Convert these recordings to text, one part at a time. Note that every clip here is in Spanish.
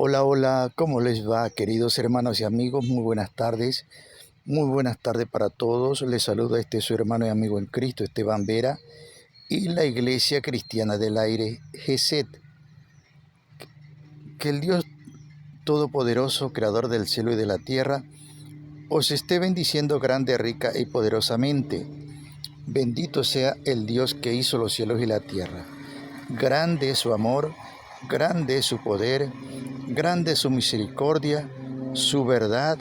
Hola, hola, ¿cómo les va, queridos hermanos y amigos? Muy buenas tardes. Muy buenas tardes para todos. Les saluda su hermano y amigo en Cristo, Esteban Vera, y la Iglesia Cristiana del Aire, GESET. Que el Dios Todopoderoso, Creador del cielo y de la tierra, os esté bendiciendo grande, rica y poderosamente. Bendito sea el Dios que hizo los cielos y la tierra. Grande es su amor, grande es su poder, grande es su misericordia, su verdad.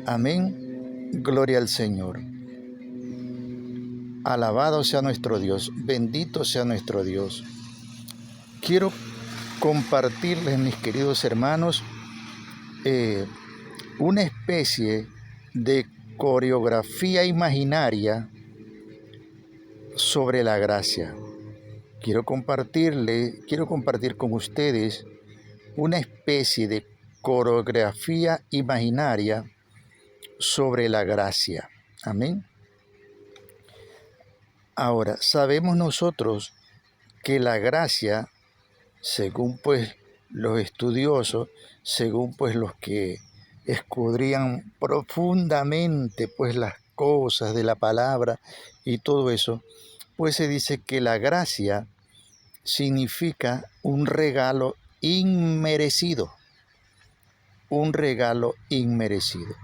Amén. Gloria al Señor. Alabado sea nuestro Dios, bendito sea nuestro Dios. Quiero compartirles, mis queridos hermanos, una especie de coreografía imaginaria sobre la gracia. Quiero compartir con ustedes una especie de coreografía imaginaria sobre la gracia. Amén. Ahora, sabemos nosotros que la gracia, según pues los estudiosos, según pues los que escudrían profundamente pues las cosas de la palabra y todo eso, pues se dice que la gracia significa un regalo inmerecido, un regalo inmerecido.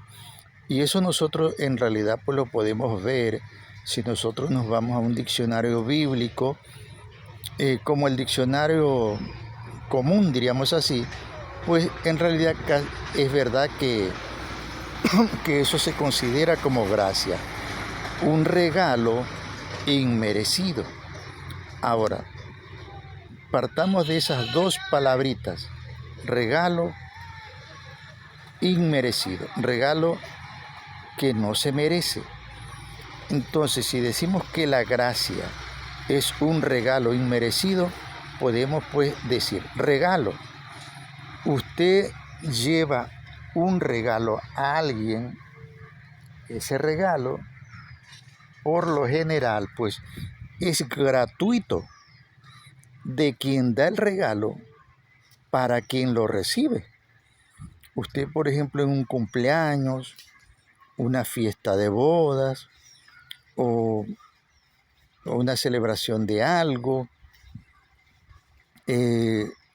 Y eso nosotros en realidad pues lo podemos ver si nosotros nos vamos a un diccionario bíblico, como el diccionario común, diríamos así, pues en realidad es verdad que eso se considera como gracia, un regalo inmerecido. Ahora, partamos de esas dos palabritas, regalo inmerecido, regalo que no se merece. Entonces, si decimos que la gracia es un regalo inmerecido, podemos pues decir, regalo. Usted lleva un regalo a alguien, ese regalo, por lo general, pues es gratuito de quien da el regalo para quien lo recibe. Usted, por ejemplo, en un cumpleaños, una fiesta de bodas o una celebración de algo,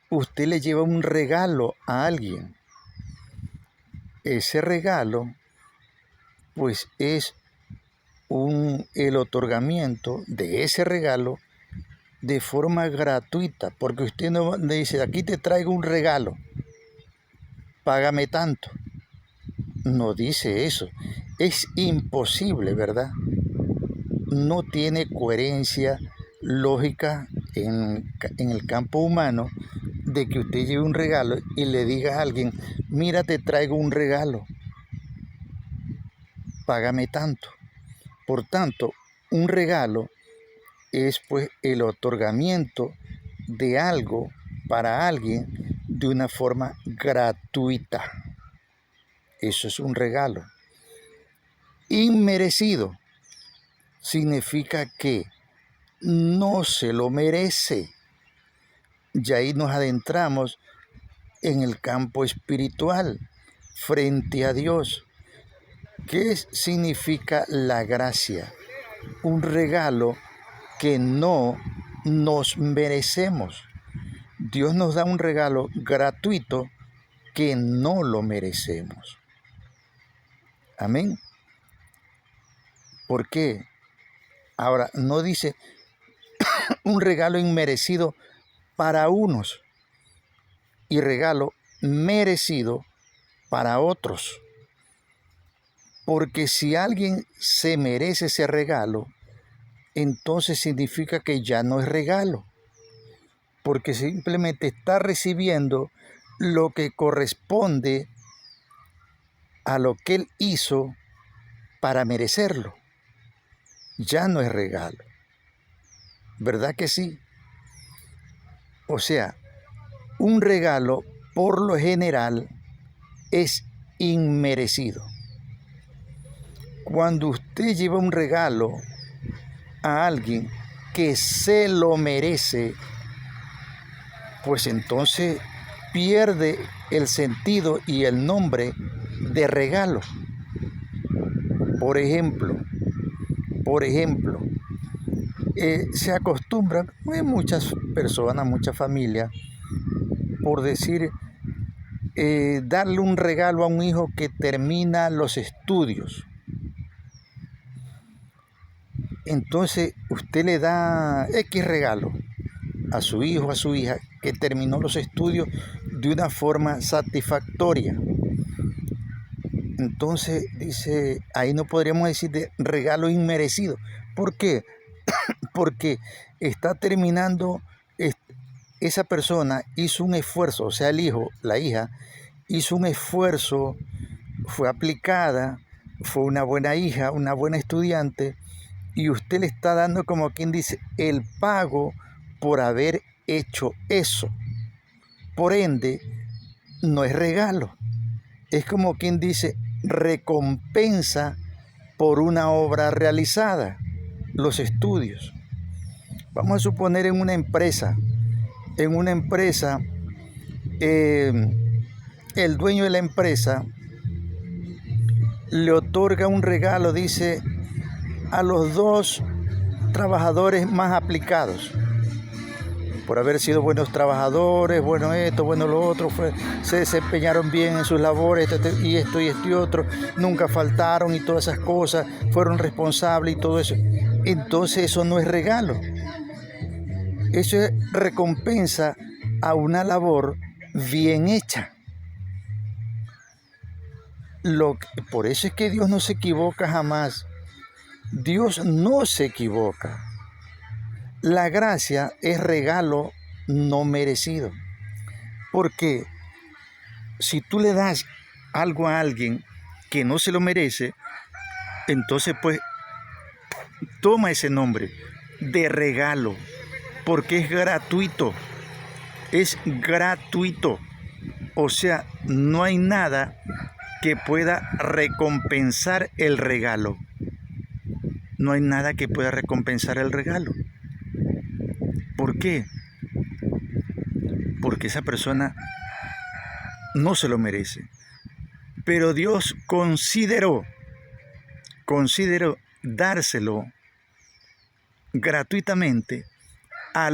usted le lleva un regalo a alguien. Ese regalo, pues es el otorgamiento de ese regalo de forma gratuita, porque usted no le dice, aquí te traigo un regalo, págame tanto. No dice eso. Es imposible, ¿verdad? No tiene coherencia lógica en el campo humano de que usted lleve un regalo y le diga a alguien, mira, te traigo un regalo, págame tanto. Por tanto, un regalo es pues el otorgamiento de algo para alguien de una forma gratuita. Eso es un regalo. Inmerecido significa que no se lo merece. Y ahí nos adentramos en el campo espiritual, frente a Dios. ¿Qué significa la gracia? Un regalo que no nos merecemos. Dios nos da un regalo gratuito que no lo merecemos. Amén. ¿Por qué? Ahora, no dice un regalo inmerecido para unos y regalo merecido para otros. Porque si alguien se merece ese regalo, entonces significa que ya no es regalo. Porque simplemente está recibiendo lo que corresponde a lo que él hizo para merecerlo. Ya no es regalo. ¿Verdad que sí? O sea, un regalo por lo general es inmerecido. Cuando usted lleva un regalo a alguien que se lo merece, pues entonces pierde el sentido y el nombre de regalo. Por ejemplo, se acostumbran, hay muchas personas, muchas familias, por decir, darle un regalo a un hijo que termina los estudios. Entonces usted le da X regalo a su hijo, a su hija, que terminó los estudios de una forma satisfactoria. Entonces dice, ahí no podríamos decir de regalo inmerecido. ¿Por qué? Porque está terminando, esa persona hizo un esfuerzo, o sea, el hijo, la hija, hizo un esfuerzo, fue aplicada, fue una buena hija, una buena estudiante, y usted le está dando, como quien dice, el pago por haber hecho eso. Por ende, no es regalo. Es como quien dice, recompensa por una obra realizada, los estudios. Vamos a suponer en una empresa, el dueño de la empresa le otorga un regalo, dice, a los 2 trabajadores más aplicados, por haber sido buenos trabajadores, bueno esto, bueno lo otro, se desempeñaron bien en sus labores, y esto y otro, nunca faltaron y todas esas cosas, fueron responsables y todo eso. Entonces eso no es regalo, eso es recompensa a una labor bien hecha. Por eso es que Dios no se equivoca jamás. Dios no se equivoca. La gracia es regalo no merecido. Porque si tú le das algo a alguien que no se lo merece, entonces pues toma ese nombre de regalo, porque es gratuito. Es gratuito. O sea, no hay nada que pueda recompensar el regalo. No hay nada que pueda recompensar el regalo. ¿Por qué? Porque esa persona no se lo merece. Pero Dios consideró dárselo gratuitamente a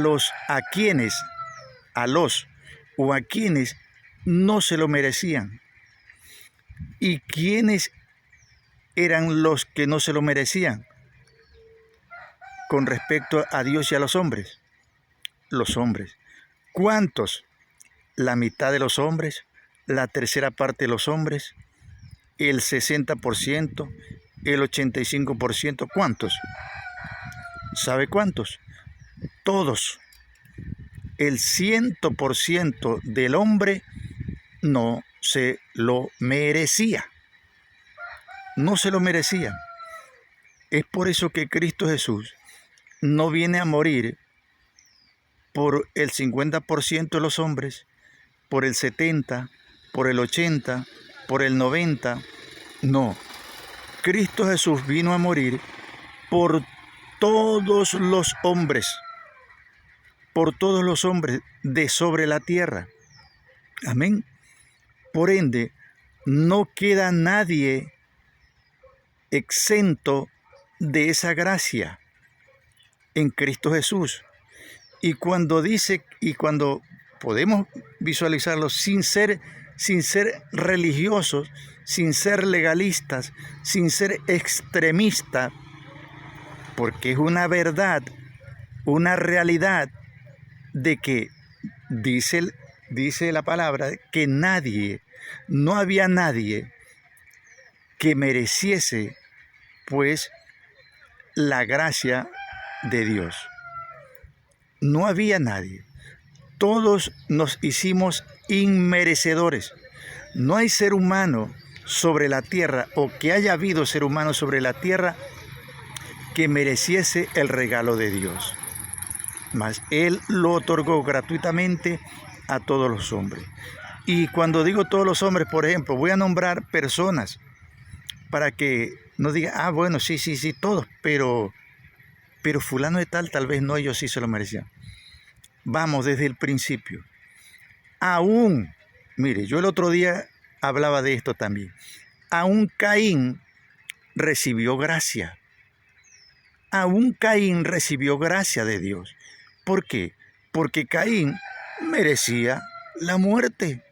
quienes no se lo merecían. ¿Y quiénes eran los que no se lo merecían con respecto a Dios y a los hombres? Los hombres. ¿Cuántos? La mitad de los hombres, la tercera parte de los hombres, el 60%, el 85%. ¿Cuántos? ¿Sabe cuántos? Todos. El 100% del hombre no se lo merecía. No se lo merecía. Es por eso que Cristo Jesús no viene a morir por el 50% de los hombres, por el 70%, por el 80%, por el 90%. No. Cristo Jesús vino a morir por todos los hombres. Por todos los hombres de sobre la tierra. Amén. Por ende, no queda nadie exento de esa gracia en Cristo Jesús. Y cuando podemos visualizarlo sin ser religiosos, sin ser legalistas, sin ser extremistas, porque es una verdad, una realidad de que dice la palabra que no había nadie que mereciese pues la gracia de Dios. No había nadie. Todos nos hicimos inmerecedores. No hay ser humano sobre la tierra, o que haya habido ser humano sobre la tierra, que mereciese el regalo de Dios. Mas Él lo otorgó gratuitamente a todos los hombres. Y cuando digo todos los hombres, por ejemplo, voy a nombrar personas para que no diga, bueno, sí, todos, pero fulano de tal vez no, ellos sí se lo merecían. Vamos desde el principio. aún, mire, yo el otro día hablaba de esto también, aún Caín recibió gracia. Aún Caín recibió gracia de Dios. ¿Por qué? Porque Caín merecía la muerte.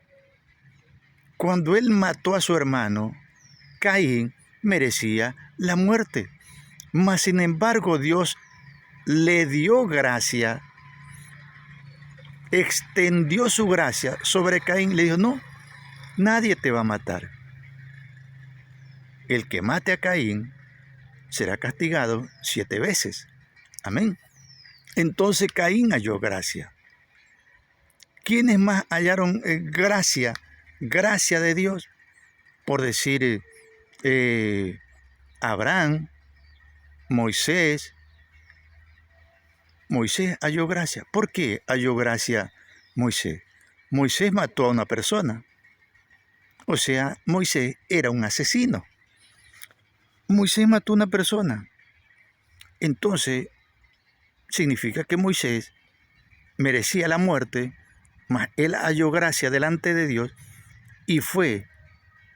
Cuando él mató a su hermano, Caín merecía la muerte. Mas sin embargo, Dios le dio gracia, extendió su gracia sobre Caín. Le dijo, no, nadie te va a matar. El que mate a Caín será castigado 7 veces. Amén. Entonces Caín halló gracia. ¿Quiénes más hallaron gracia? Gracia de Dios. Por decir, Abraham, Moisés. Moisés halló gracia. ¿Por qué halló gracia Moisés? Moisés mató a una persona. O sea, Moisés era un asesino. Moisés mató a una persona. Entonces, significa que Moisés merecía la muerte, mas él halló gracia delante de Dios y fue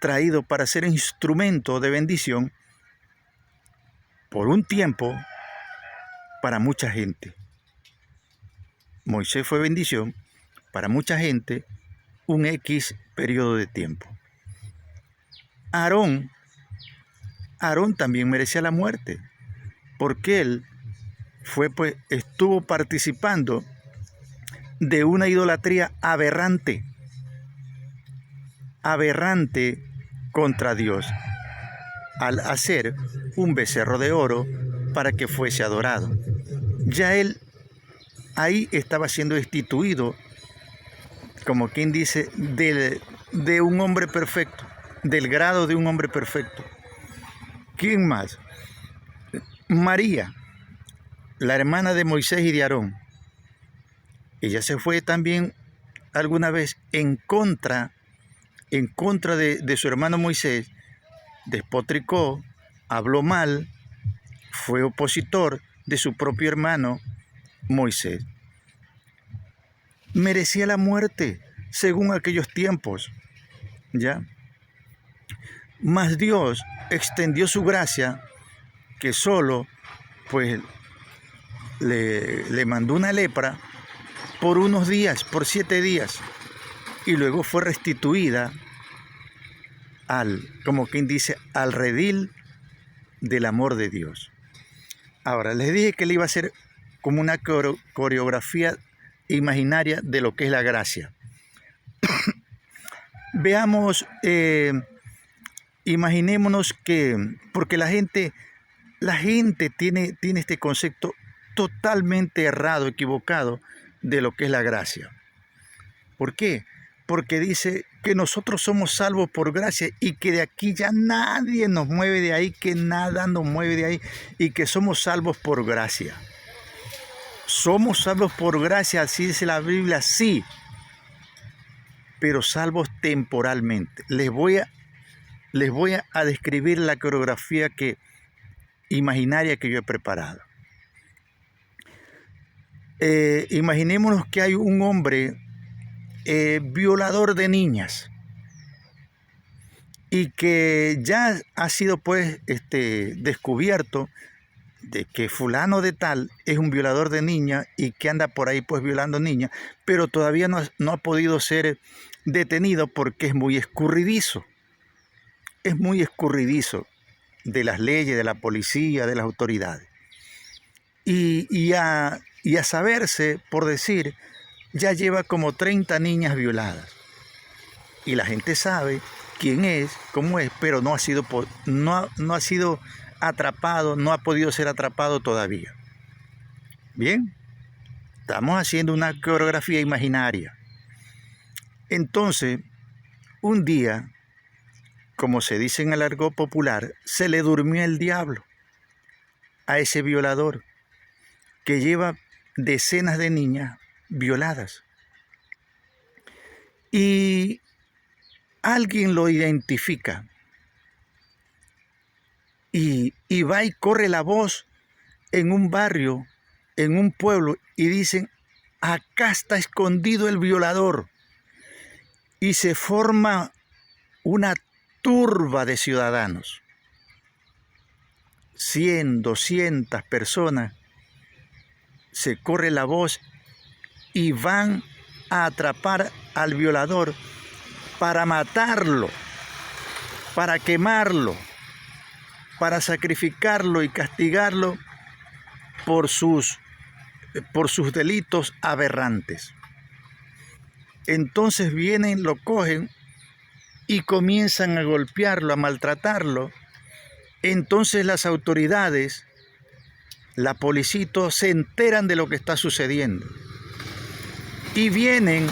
traído para ser instrumento de bendición por un tiempo para mucha gente. Moisés fue bendición para mucha gente un X periodo de tiempo. Aarón también merecía la muerte, porque él estuvo participando de una idolatría aberrante contra Dios, al hacer un becerro de oro para que fuese adorado. Ya él ahí estaba siendo destituido, como quien dice, de un hombre perfecto, del grado de un hombre perfecto. ¿Quién más? María, la hermana de Moisés y de Aarón. Ella se fue también alguna vez en contra de su hermano Moisés, despotricó, habló mal, fue opositor de su propio hermano Moisés. Merecía la muerte según aquellos tiempos, ¿ya? Mas Dios extendió su gracia, que solo pues le mandó una lepra por unos días, por 7 días, y luego fue restituida como quien dice, al redil del amor de Dios. Ahora, les dije que le iba a hacer como una coreografía imaginaria de lo que es la gracia. Veamos, imaginémonos que, porque la gente tiene este concepto totalmente errado, equivocado de lo que es la gracia. ¿Por qué? Porque dice que nosotros somos salvos por gracia y que de aquí ya nadie nos mueve de ahí, que nada nos mueve de ahí y que somos salvos por gracia. Somos salvos por gracia, así dice la Biblia, sí, pero salvos temporalmente. Les voy a describir la coreografía imaginaria que yo he preparado. Imaginémonos que hay un hombre violador de niñas y que ya ha sido pues descubierto de que fulano de tal es un violador de niñas y que anda por ahí pues violando niñas, pero todavía no ha podido ser detenido porque es muy escurridizo de las leyes, de la policía, de las autoridades. Y a saberse, por decir, ya lleva como 30 niñas violadas. Y la gente sabe quién es, cómo es, pero no ha sido atrapado, no ha podido ser atrapado todavía. Bien, estamos haciendo una coreografía imaginaria. Entonces, un día, como se dice en el argot popular, se le durmió el diablo a ese violador que lleva decenas de niñas violadas. Y alguien lo identifica y va y corre la voz en un barrio, en un pueblo, y dicen, acá está escondido el violador. y se forma una turba de ciudadanos, 100, 200 personas, se corre la voz y van a atrapar al violador para matarlo, para quemarlo, para sacrificarlo y castigarlo por sus delitos aberrantes. Entonces vienen, lo cogen y comienzan a golpearlo, a maltratarlo. Entonces las autoridades, la policía, se enteran de lo que está sucediendo. Y vienen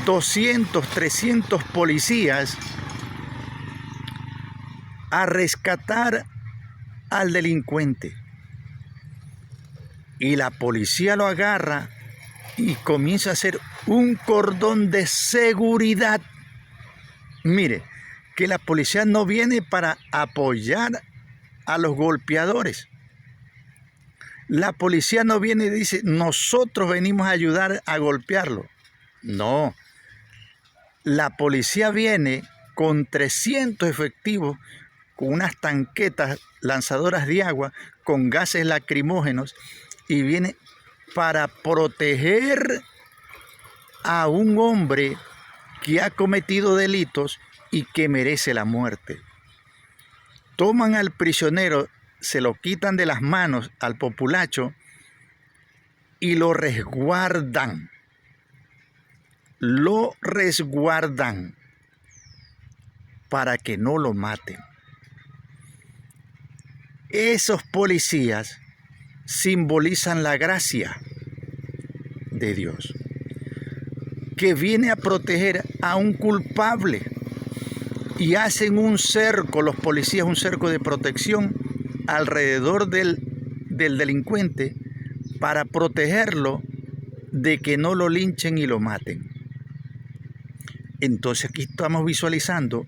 200, 300 policías a rescatar al delincuente. Y la policía lo agarra y comienza a hacer un cordón de seguridad. Mire, que la policía no viene para apoyar a los golpeadores. La policía no viene y dice, nosotros venimos a ayudar a golpearlo. No. La policía viene con 300 efectivos, con unas tanquetas lanzadoras de agua, con gases lacrimógenos, y viene para proteger a un hombre que ha cometido delitos y que merece la muerte. Toman al prisionero, se lo quitan de las manos al populacho y lo resguardan. Lo resguardan para que no lo maten. Esos policías simbolizan la gracia de Dios, que viene a proteger a un culpable, y hacen un cerco, los policías, un cerco de protección alrededor del delincuente para protegerlo de que no lo linchen y lo maten. Entonces aquí estamos visualizando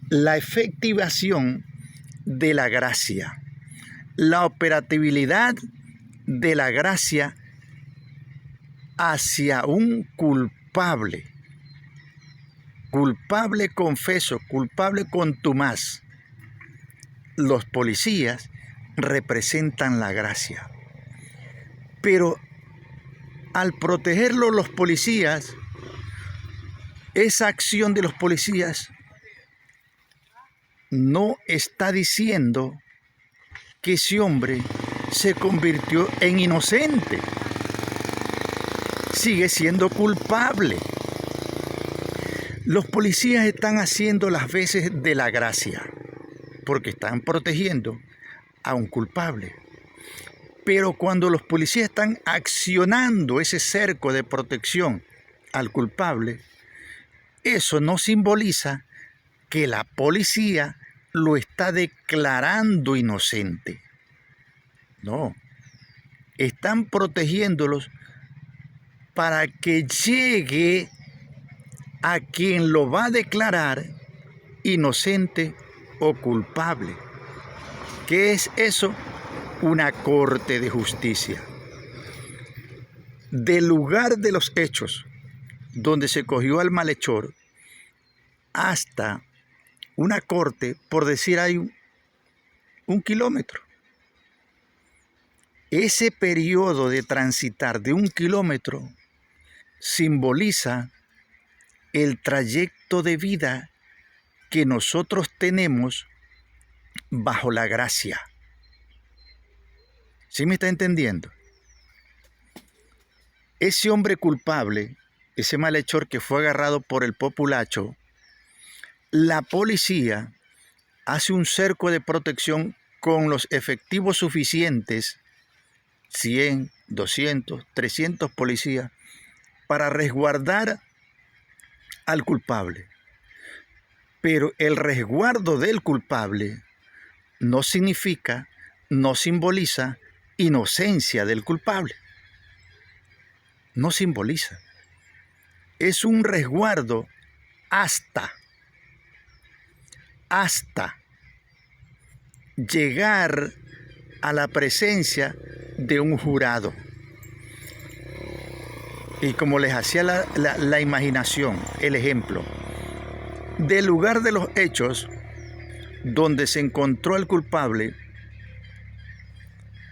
la efectivación de la gracia, la operatividad de la gracia hacia un culpable. Culpable confeso, culpable contumaz. Los policías representan la gracia. Pero al protegerlo los policías, esa acción de los policías no está diciendo que ese hombre se convirtió en inocente. Sigue siendo culpable. Los policías están haciendo las veces de la gracia, porque están protegiendo a un culpable. Pero cuando los policías están accionando ese cerco de protección al culpable, eso no simboliza que la policía lo está declarando inocente. No, están protegiéndolos para que llegue a quien lo va a declarar inocente o culpable. ¿Qué es eso? Una corte de justicia. Del lugar de los hechos, donde se cogió al malhechor, hasta una corte, por decir, hay un kilómetro. Ese periodo de transitar de 1 kilómetro simboliza el trayecto de vida que nosotros tenemos bajo la gracia. ¿Sí me está entendiendo? Ese hombre culpable, ese malhechor que fue agarrado por el populacho, la policía hace un cerco de protección con los efectivos suficientes, 100, 200, 300 policías, para resguardar al culpable. Pero el resguardo del culpable no significa, no simboliza inocencia del culpable. No simboliza. Es un resguardo hasta llegar a la presencia de un jurado. y como les hacía la imaginación, el ejemplo, del lugar de los hechos donde se encontró el culpable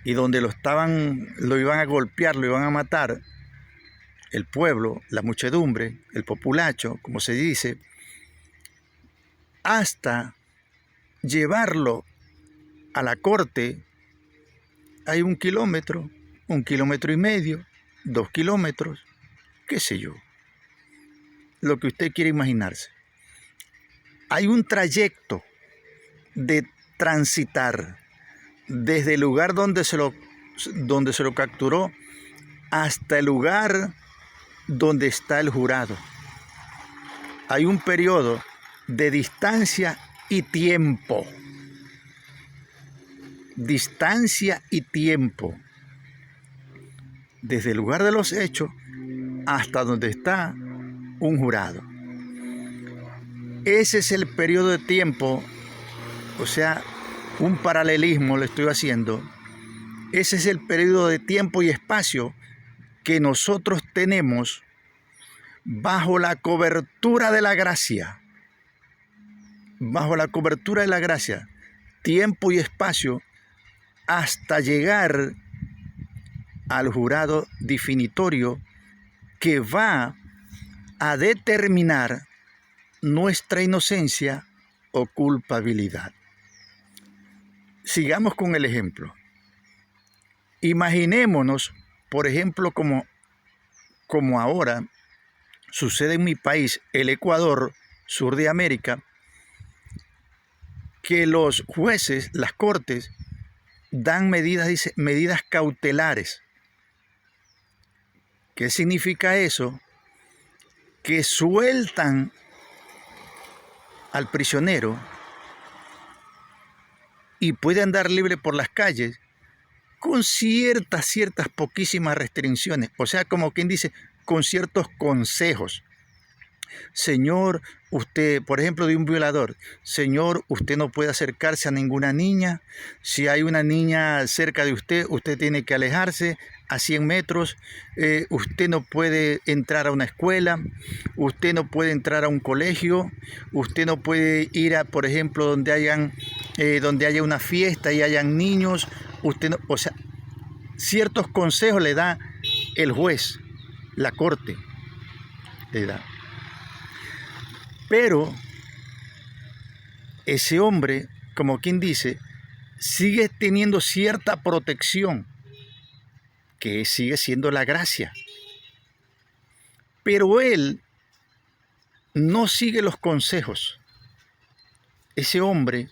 y donde lo iban a golpear, lo iban a matar, el pueblo, la muchedumbre, el populacho, como se dice, hasta llevarlo a la corte, hay 1 kilómetro, 1,5 kilómetros, 2 kilómetros, qué sé yo, lo que usted quiere imaginarse. Hay un trayecto de transitar desde el lugar donde se lo capturó hasta el lugar donde está el jurado. Hay un periodo de distancia y tiempo. Distancia y tiempo. Desde el lugar de los hechos hasta donde está un jurado. Ese es el periodo de tiempo, o sea, un paralelismo le estoy haciendo. Ese es el periodo de tiempo y espacio que nosotros tenemos bajo la cobertura de la gracia. Bajo la cobertura de la gracia, tiempo y espacio hasta llegar al jurado definitorio que va a determinar nuestra inocencia o culpabilidad. Sigamos con el ejemplo. Imaginémonos, por ejemplo, como ahora sucede en mi país, el Ecuador, sur de América, que los jueces, las cortes, dan medidas cautelares. ¿Qué significa eso? Que sueltan al prisionero y puede andar libre por las calles con ciertas poquísimas restricciones. O sea, como quien dice, con ciertos consejos. Señor, usted, por ejemplo, de un violador, señor, usted no puede acercarse a ninguna niña. Si hay una niña cerca de usted, usted tiene que alejarse a 100 metros. Usted no puede entrar a una escuela, usted no puede entrar a un colegio, usted no puede ir a, por ejemplo, donde haya una fiesta y hayan niños. Usted no, o sea, ciertos consejos le da el juez, la corte, le da. Pero ese hombre, como quien dice, sigue teniendo cierta protección, que sigue siendo la gracia. Pero él no sigue los consejos. Ese hombre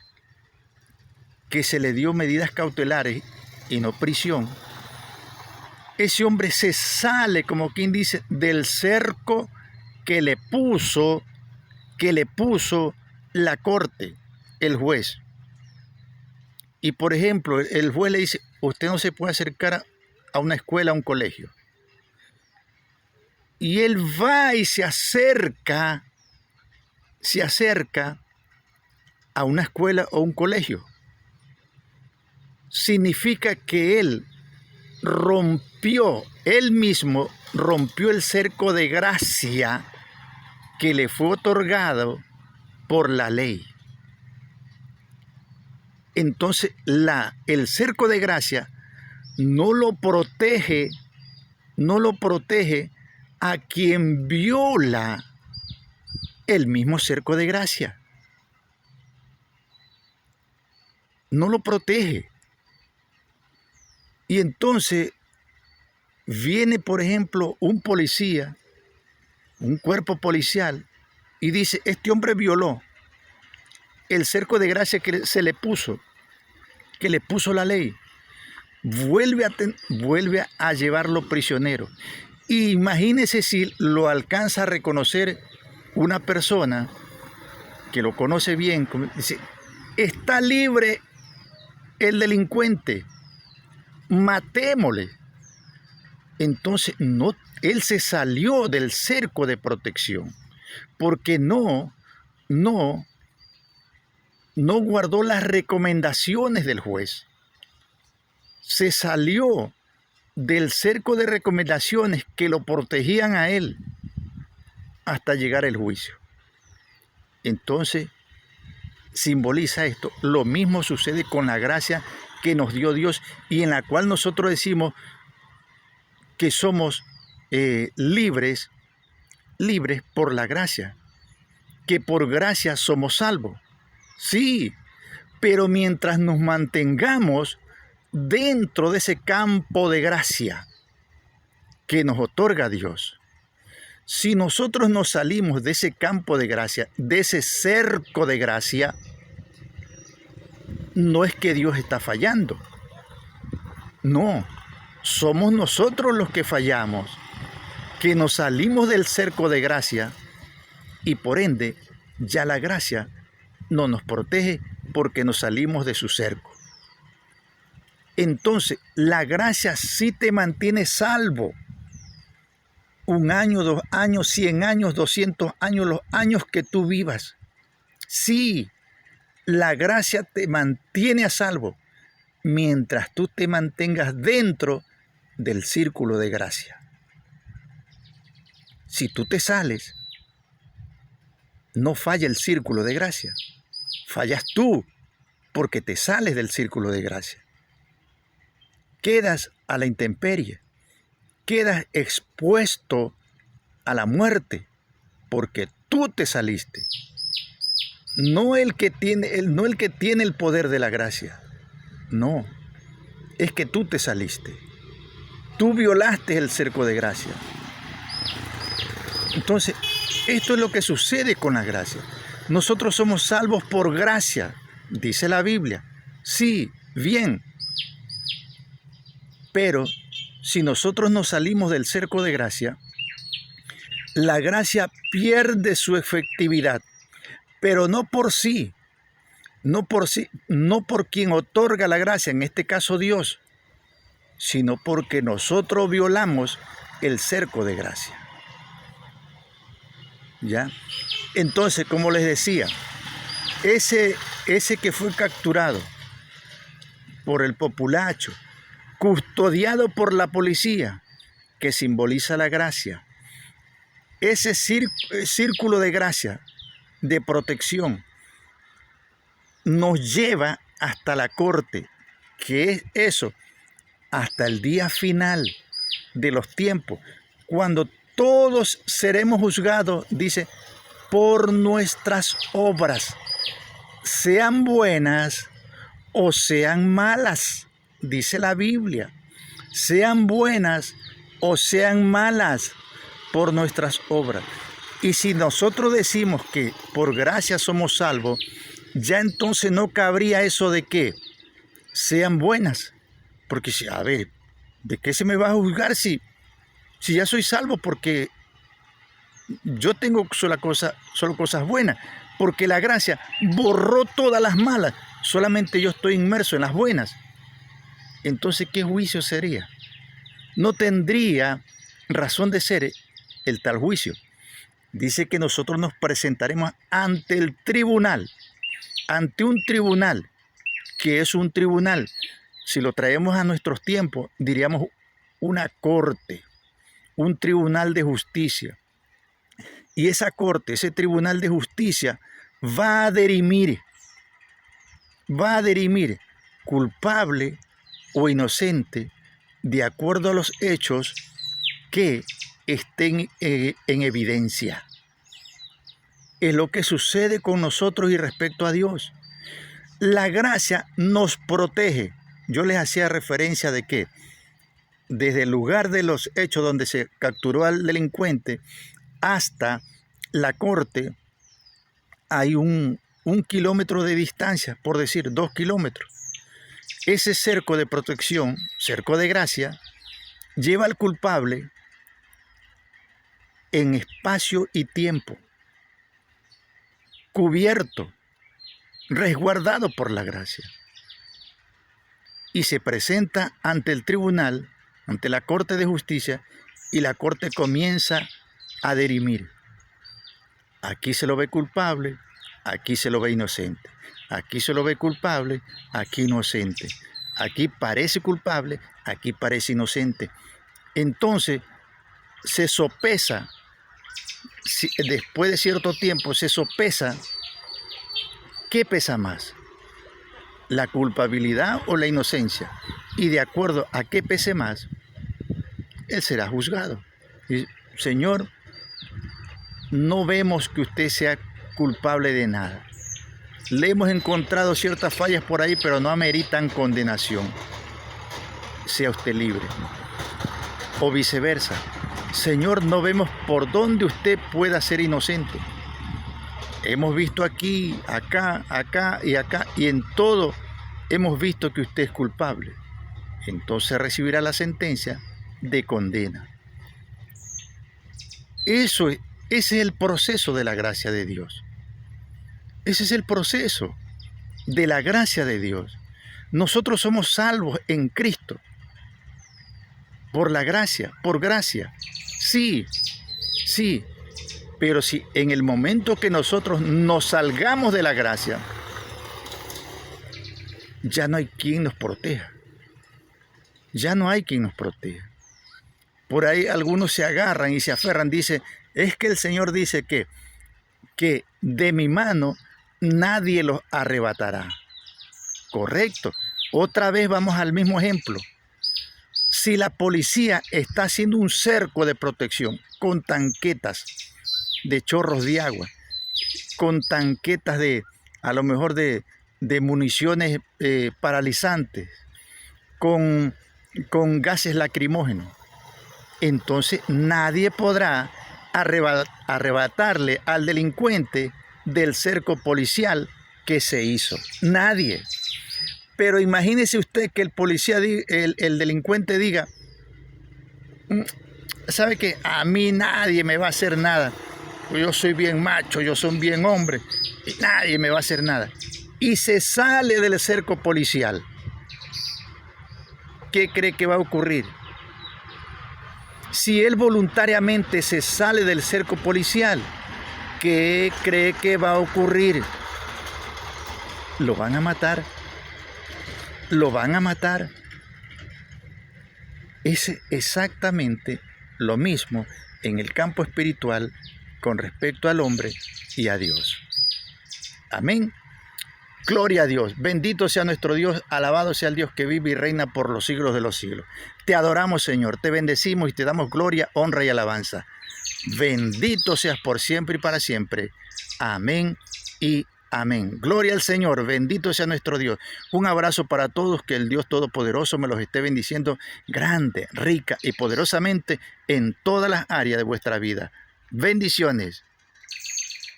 que se le dio medidas cautelares y no prisión, ese hombre se sale, como quien dice, del cerco que le puso la corte, el juez. Y por ejemplo, el juez le dice, usted no se puede acercar a una escuela, a un colegio. Y él va y se acerca a una escuela o un colegio. Significa que él mismo rompió el cerco de gracia que le fue otorgado por la ley. Entonces, el cerco de gracia no lo protege a quien viola el mismo cerco de gracia. No lo protege. Y entonces viene, por ejemplo, un policía, un cuerpo policial, y dice, este hombre violó el cerco de gracia que le puso la ley. Vuelve a llevarlo prisionero. Imagínese si lo alcanza a reconocer una persona que lo conoce bien, dice, está libre el delincuente, matémosle. Entonces él se salió del cerco de protección porque no guardó las recomendaciones del juez. Se salió del cerco de recomendaciones que lo protegían a él hasta llegar el juicio. Entonces, simboliza esto. Lo mismo sucede con la gracia que nos dio Dios y en la cual nosotros decimos que somos libres por la gracia, que por gracia somos salvos. Sí, pero mientras nos mantengamos dentro de ese campo de gracia que nos otorga Dios, si nosotros nos salimos de ese campo de gracia, de ese cerco de gracia, no es que Dios está fallando. No, somos nosotros los que fallamos, que nos salimos del cerco de gracia y por ende ya la gracia no nos protege porque nos salimos de su cerco. Entonces, la gracia sí te mantiene salvo. 1 año, 2 años, 100 años, 200 años, los años que tú vivas. Sí, la gracia te mantiene a salvo mientras tú te mantengas dentro del círculo de gracia. Si tú te sales, no falla el círculo de gracia. Fallas tú porque te sales del círculo de gracia. Quedas a la intemperie. Quedas expuesto a la muerte porque tú te saliste. No el que tiene el poder de la gracia. No, es que tú te saliste. Tú violaste el cerco de gracia. Entonces, esto es lo que sucede con la gracia. Nosotros somos salvos por gracia, dice la Biblia. Sí, bien. Pero si nosotros nos salimos del cerco de gracia, la gracia pierde su efectividad, pero no por sí, no por quien otorga la gracia, en este caso Dios, sino porque nosotros violamos el cerco de gracia. ¿Ya? Entonces, como les decía, ese que fue capturado por el populacho, custodiado por la policía, que simboliza la gracia, ese círculo de gracia, de protección, nos lleva hasta la corte, que es eso, hasta el día final de los tiempos, cuando todos seremos juzgados, dice, por nuestras obras, sean buenas o sean malas, dice la Biblia, sean buenas o sean malas por nuestras obras. Y si nosotros decimos que por gracia somos salvos, ya entonces no cabría eso de que sean buenas. Porque, a ver, ¿de qué se me va a juzgar si ya soy salvo? Porque yo tengo solo cosas buenas. Porque la gracia borró todas las malas. Solamente yo estoy inmerso en las buenas. Entonces, ¿qué juicio sería? No tendría razón de ser el tal juicio. Dice que nosotros nos presentaremos ante el tribunal. Ante un tribunal, que es un tribunal. Si lo traemos a nuestros tiempos, diríamos una corte, un tribunal de justicia. Y esa corte, ese tribunal de justicia, va a dirimir culpable o inocente de acuerdo a los hechos que estén en evidencia. Es lo que sucede con nosotros y respecto a Dios. La gracia nos protege. Yo les hacía referencia de que desde el lugar de los hechos donde se capturó al delincuente hasta la corte hay un kilómetro de distancia, por decir 2 kilómetros. Ese cerco de protección, cerco de gracia, lleva al culpable en espacio y tiempo, cubierto, resguardado por la gracia. Y se presenta ante el tribunal, ante la Corte de Justicia, y la Corte comienza a dirimir. Aquí se lo ve culpable, aquí se lo ve inocente. Aquí se lo ve culpable, aquí inocente. Aquí parece culpable, aquí parece inocente. Entonces se sopesa, después de cierto tiempo se sopesa, ¿qué pesa más? ¿La culpabilidad o la inocencia? Y de acuerdo a qué pese más, él será juzgado. Y, Señor, no vemos que usted sea culpable de nada. Le hemos encontrado ciertas fallas por ahí, pero no ameritan condenación. Sea usted libre. O viceversa. Señor, no vemos por dónde usted pueda ser inocente. Hemos visto aquí, acá, acá, y en todo hemos visto que usted es culpable. Entonces recibirá la sentencia de condena. Ese es el proceso de la gracia de Dios. Ese es el proceso de la gracia de Dios. Nosotros somos salvos en Cristo. Por la gracia, por gracia. Sí, sí. Pero si en el momento que nosotros nos salgamos de la gracia, ya no hay quien nos proteja. Ya no hay quien nos proteja. Por ahí algunos se agarran y se aferran, dicen, es que el Señor dice que de mi mano nadie los arrebatará. Correcto. Otra vez vamos al mismo ejemplo. Si la policía está haciendo un cerco de protección con tanquetas de chorros de agua, con tanquetas a lo mejor de municiones paralizantes, con gases lacrimógenos, entonces nadie podrá arrebatarle al delincuente del cerco policial que se hizo. Nadie. Pero imagínese usted que el policía, el delincuente diga, ¿sabe qué? A mí nadie me va a hacer nada. Yo soy bien macho, yo soy bien hombre, y nadie me va a hacer nada. Y se sale del cerco policial. ¿Qué cree que va a ocurrir? Si él voluntariamente se sale del cerco policial, ¿qué cree que va a ocurrir? Lo van a matar. Lo van a matar. Es exactamente lo mismo en el campo espiritual con respecto al hombre y a Dios. Amén. Gloria a Dios. Bendito sea nuestro Dios. Alabado sea el Dios que vive y reina por los siglos de los siglos. Te adoramos, Señor. Te bendecimos y te damos gloria, honra y alabanza. Bendito seas por siempre y para siempre. Amén y amén. Gloria al Señor. Bendito sea nuestro Dios. Un abrazo para todos. Que el Dios Todopoderoso me los esté bendiciendo grande, rica y poderosamente en todas las áreas de vuestra vida. Bendiciones.